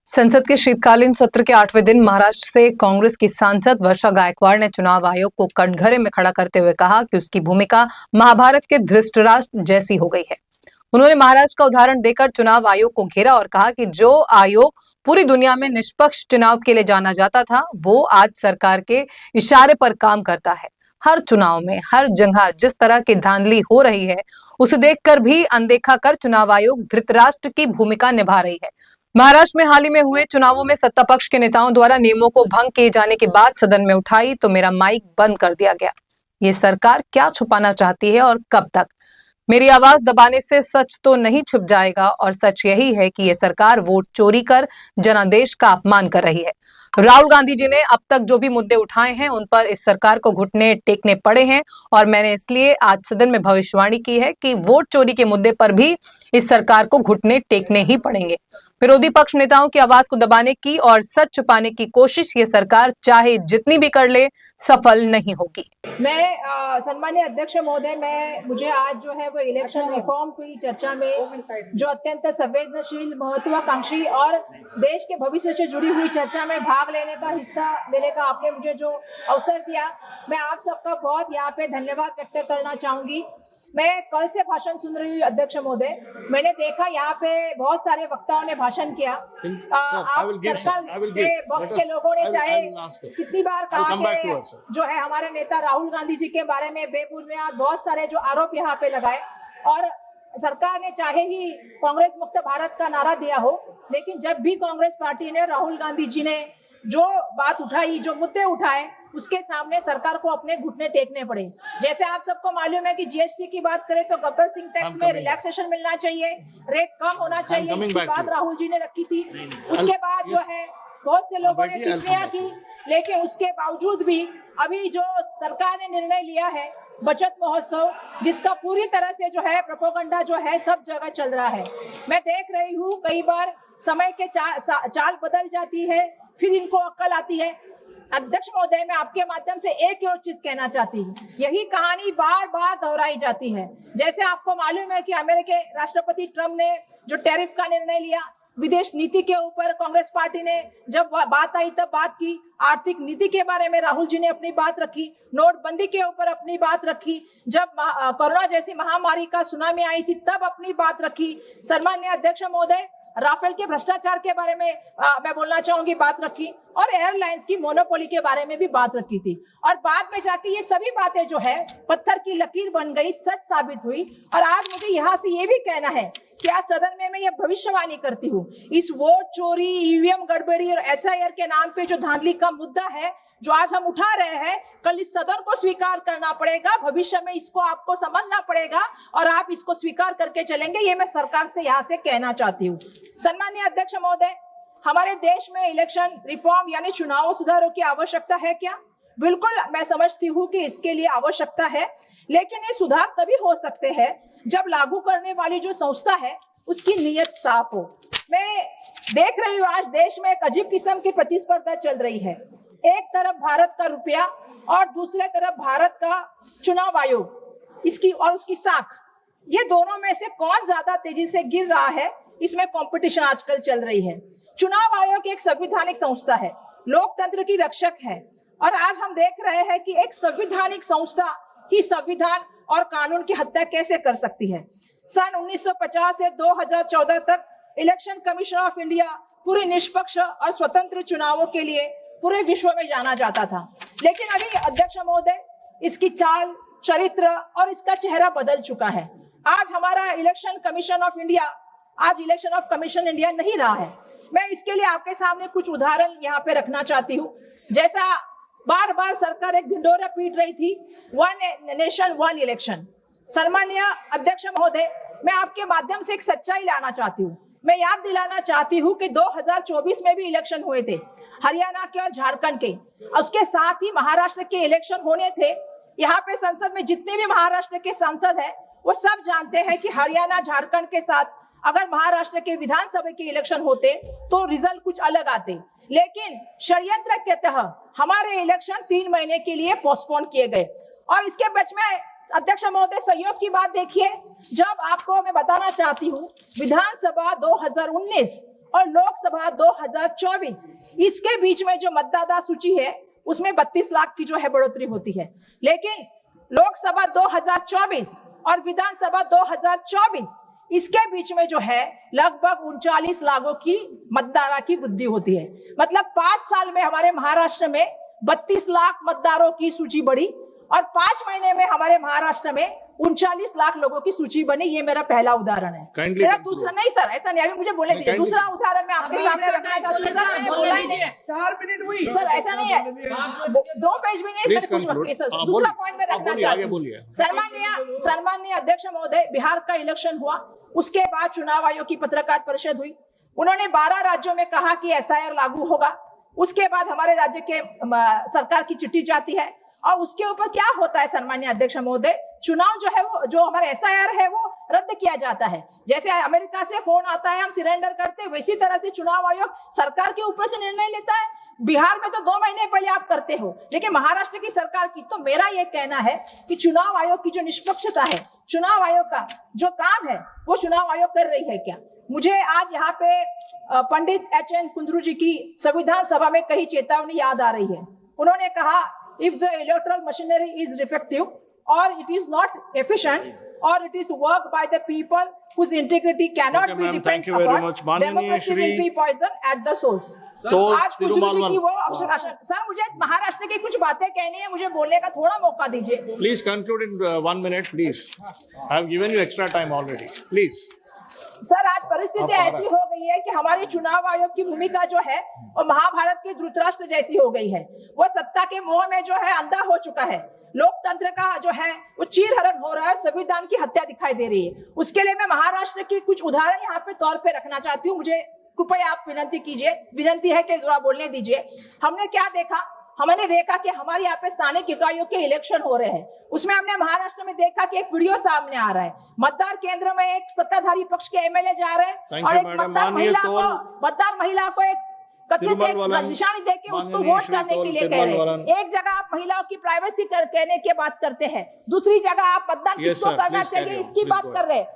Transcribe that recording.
संसद के शीतकालीन सत्र के 8वें दिन महाराष्ट्र से कांग्रेस की सांसद वर्षा गायकवाड़ ने चुनाव आयोग को कटघरे में खड़ा करते हुए कहा कि उसकी भूमिका महाभारत के धृतराष्ट्र जैसी हो गई है। उन्होंने महाराष्ट्र का उदाहरण देकर चुनाव आयोग को घेरा और कहा कि जो आयोग पूरी दुनिया में निष्पक्ष चुनाव के लिए जाना जाता था, वो आज सरकार के इशारे पर काम करता है। हर चुनाव में हर जगह जिस तरह की धांधली हो रही है, उसे देखकर भी अनदेखा कर चुनाव आयोग धृतराष्ट्र की भूमिका निभा रही है। महाराष्ट्र में हाल ही में हुए चुनावों में सत्ता पक्ष के नेताओं द्वारा नियमों को भंग किए जाने की बात सदन में उठाई तो मेरा माइक बंद कर दिया गया। ये सरकार क्या छुपाना चाहती है और कब तक? मेरी आवाज दबाने से सच तो नहीं छुप जाएगा और सच यही है कि ये सरकार वोट चोरी कर जनादेश का अपमान कर रही है। राहुल गांधी जी ने अब तक जो भी मुद्दे उठाए हैं उन पर इस सरकार को घुटने टेकने पड़े हैं और मैंने इसलिए आज सदन में भविष्यवाणी की है कि वोट चोरी के मुद्दे पर भी इस सरकार को घुटने टेकने ही पड़ेंगे। विरोधी पक्ष नेताओं की आवाज को दबाने की और सच छुपाने की कोशिश ये सरकार चाहे जितनी भी कर ले सफल नहीं होगी। मैं सम्मानीय अध्यक्ष महोदय, मुझे आज जो है वो इलेक्शन रिफॉर्म की चर्चा में जो अत्यंत संवेदनशील, महत्वाकांक्षी और देश के भविष्य से जुड़ी हुई चर्चा में भाग लेने का, हिस्सा लेने का आपने मुझे जो अवसर दिया, मैं आप सबका बहुत यहाँ पे धन्यवाद व्यक्त करना चाहूंगी। मैं कल से भाषण सुन रही हूँ अध्यक्ष महोदय, मैंने देखा यहाँ पे बहुत सारे वक्ताओं ने भाषण किया। आप सरकार के पक्ष के लोगों ने चाहे कितनी बार कहा कि जो है हमारे नेता राहुल गांधी जी के बारे में बेबुनियाद बहुत सारे जो आरोप यहाँ पे लगाए और सरकार ने चाहे ही कांग्रेस मुक्त भारत का नारा दिया हो, लेकिन जब भी कांग्रेस पार्टी ने, राहुल गांधी जी ने जो बात उठाई, जो मुद्दे उठाए, उसके सामने सरकार को अपने घुटने टेकने पड़े। जैसे आप सबको मालूम है कि जीएसटी की बात करें तो गब्बर सिंह टैक्स में रिलैक्सेशन मिलना चाहिए, रेट कम होना चाहिए, इसकी बात राहुल जी ने रखी थी। उसके बाद जो है बहुत से लोगों ने टिप्पणियां की, लेकिन उसके बावजूद भी अभी जो सरकार ने निर्णय लिया है बचत महोत्सव, जिसका पूरी तरह से जो है प्रोपेगेंडा जो है सब जगह चल रहा है। मैं देख रही हूँ कई बार समय के चाल बदल जाती है, फिर इनको अक्ल आती है। अध्यक्ष महोदय, मैं आपके माध्यम से एक और चीज कहना चाहती हूँ, यही कहानी बार बार दोहराई जाती है। जैसे आपको मालूम है कि अमेरिकी राष्ट्रपति ट्रम्प ने जो टैरिफ का निर्णय लिया, विदेश नीति के ऊपर कांग्रेस पार्टी ने जब बात आई तब बात की, आर्थिक नीति के बारे में राहुल जी ने अपनी बात रखी, नोटबंदी के ऊपर अपनी बात रखी, जब कोरोना जैसी महामारी का सुनामी आई थी तब अपनी बात रखी। सम्माननीय अध्यक्ष महोदय, राफेल के भ्रष्टाचार के बारे में मैं बोलना चाहूंगी, बात रखी और एयरलाइंस की मोनोपोली के बारे में भी बात रखी थी। और बाद में जाके ये सभी बातें जो है पत्थर की लकीर बन गई, सच साबित हुई। और आज मुझे यहाँ से ये भी कहना है कि आज सदन में मैं ये भविष्यवाणी करती हूँ, इस वोट चोरी, ईवीएम गड़बड़ी और एसआईआर के नाम पे जो धांधली का मुद्दा है जो आज हम उठा रहे हैं, कल इस सदन को स्वीकार करना पड़ेगा, भविष्य में इसको आपको समझना पड़ेगा और आप इसको स्वीकार करके चलेंगे, ये मैं सरकार से यहाँ से कहना चाहती हूँ। सम्मानीय अध्यक्ष महोदय, हमारे देश में इलेक्शन रिफॉर्म यानी चुनाव सुधारों की आवश्यकता है क्या? बिल्कुल, मैं समझती हूँ कि इसके लिए आवश्यकता है, लेकिन ये सुधार तभी हो सकते हैं जब लागू करने वाली जो संस्था है उसकी नीयत साफ हो। मैं देख रही हूँ आज देश में एक अजीब किस्म की प्रतिस्पर्धा चल रही है। एक तरफ भारत का रुपया और दूसरे तरफ भारत का चुनाव आयोग, इसकी और उसकी साख, ये दोनों में से कौन ज्यादा तेजी से गिर रहा है, इसमें कंपटीशन आजकल चल रही है। चुनाव आयोग एक संवैधानिक संस्था है, लोकतंत्र की रक्षक है और आज हम देख रहे हैं कि एक संवैधानिक संस्था ही संविधान और कानून की हत्या कैसे कर सकती है। सन 1950 से 2014 तक इलेक्शन कमीशन ऑफ इंडिया पूरे निष्पक्ष और स्वतंत्र चुनावों के लिए पूरे विश्व में जाना जाता था, लेकिन अभी अध्यक्ष महोदय इसकी चाल, चरित्र और इसका चेहरा बदल चुका है। आज हमारा इलेक्शन कमीशन ऑफ इंडिया आज इलेक्शन ऑफ कमीशन इंडिया नहीं रहा है। मैं इसके लिए आपके सामने कुछ उदाहरण यहाँ पे रखना चाहती हूँ। जैसा बार बार सरकार एक ढिंढोरा पीट रही थी, वन नेशन वन इलेक्शन। सम्मानीय अध्यक्ष महोदय, मैं आपके माध्यम से एक सच्चाई लाना चाहती हूँ। मैं याद दिलाना चाहती हूँ कि 2024 में भी इलेक्शन हुए थे, हरियाणा के और झारखंड के, उसके साथ ही महाराष्ट्र के इलेक्शन होने थे। यहाँ पे संसद में जितने भी महाराष्ट्र के सांसद हैं वो सब जानते हैं कि हरियाणा, झारखंड के साथ अगर महाराष्ट्र के विधानसभा के इलेक्शन होते तो रिजल्ट कुछ अलग आते, लेकिन षड्यंत्र के तहत हमारे इलेक्शन 3 महीने के लिए पोस्टपोन किए गए। और इसके बीच में अध्यक्ष महोदय सहयोग की बात देखिए, जब आपको मैं बताना चाहती हूँ विधानसभा 2019 और लोकसभा 2024 इसके बीच में जो मतदाता सूची है उसमें 32 लाख की जो है बढ़ोतरी होती है। लेकिन लोकसभा 2024 और विधानसभा 2024 इसके बीच में जो है लगभग 39 लाखों की मतदाता की वृद्धि होती है। मतलब 5 साल में हमारे महाराष्ट्र में 32 लाख मतदारों की सूची बढ़ी और 5 महीने में हमारे महाराष्ट्र में 39 लाख लोगों की सूची बनी। ये मेरा पहला उदाहरण है। मेरा दूसरा नहीं सर, ऐसा नहीं, अभी मुझे बोलने दीजिए। दूसरा उदाहरण मैं आपके सामने रखना चाहती हूँ। सर मैंने बोला ही नहीं, 4 मिनट हुई सर ऐसा नहीं है, 2 पेज भी नहीं, कुछ वक्त सर। दूसरा पॉइंट मैं रखना चाहती हूँ। सम्माननीय अध्यक्ष महोदय, बिहार का इलेक्शन हुआ, उसके बाद चुनाव आयोग की पत्रकार परिषद हुई। उन्होंने 12 राज्यों में कहा कि एसआईआर लागू होगा। उसके बाद हमारे राज्य के सरकार की चिट्ठी जाती है और उसके ऊपर क्या होता है सम्माननीय अध्यक्ष महोदय, चुनाव जो है वो जो हमारा एसआईआर है वो रद्द किया जाता है। जैसे अमेरिका से फोन आता है हम सरेंडर करते हैं, वैसी तरह से चुनाव आयोग सरकार के ऊपर से निर्णय लेता है। बिहार में तो 2 महीने पहले आप करते हो, लेकिन महाराष्ट्र की सरकार की, तो मेरा ये कहना है कि चुनाव आयोग की जो निष्पक्षता है, चुनाव आयोग का जो काम है वो चुनाव आयोग कर रही है क्या? मुझे आज यहाँ पे पंडित एच.एन. कुंद्रू जी की संविधान सभा में कही चेतावनी याद आ रही है। उन्होंने कहा, if the electoral machinery is defective or it is not efficient or it is worked by the people whose integrity cannot be depended upon, democracy will be poisoned at the source. तो आज कुंद्रू जी की वो आवश्यकता। Sir मुझे महाराष्ट्र की कुछ बातें कहनी है, मुझे बोलने का थोड़ा मौका दीजिए। Please conclude in 1 minute please. I have given you extra time already, please. Sir आज परिस्थिति ऐसी हो गई है कि हमारे चुनाव आयोग की भूमिका जो है वो महाभारत के धृतराष्ट्र जैसी हो गई है। वो सत्ता के मोह में जो है अंधा हो चुका है। लोकतंत्र का जो है वो चीरहरण हो रहा है, संविधान की हत्या दिखाई दे रही है। उसके लिए मैं महाराष्ट्र की कुछ उदाहरण यहाँ पे तौर पे रखना चाहती हूँ। मुझे कृपया आप विनंती कीजिए, विनंती है कि जरा बोलने दीजिए। हमने क्या देखा, हमने देखा कि हमारे यहाँ पे स्थानीय इकाइयों के इलेक्शन हो रहे हैं। उसमें हमने महाराष्ट्र में देखा कि एक वीडियो सामने आ रहा है, मतदान केंद्र में एक सत्ताधारी पक्ष के एमएलए जा रहे हैं और एक मतदार महिला को एक कथित निशानी देके उसको वोट करने के लिए कह रहे हैं। एक जगह आप महिलाओं की प्राइवेसी कहने की बात करते हैं, दूसरी जगह आप मतदान किसको करना चाहिए इसकी बात कर रहे हैं।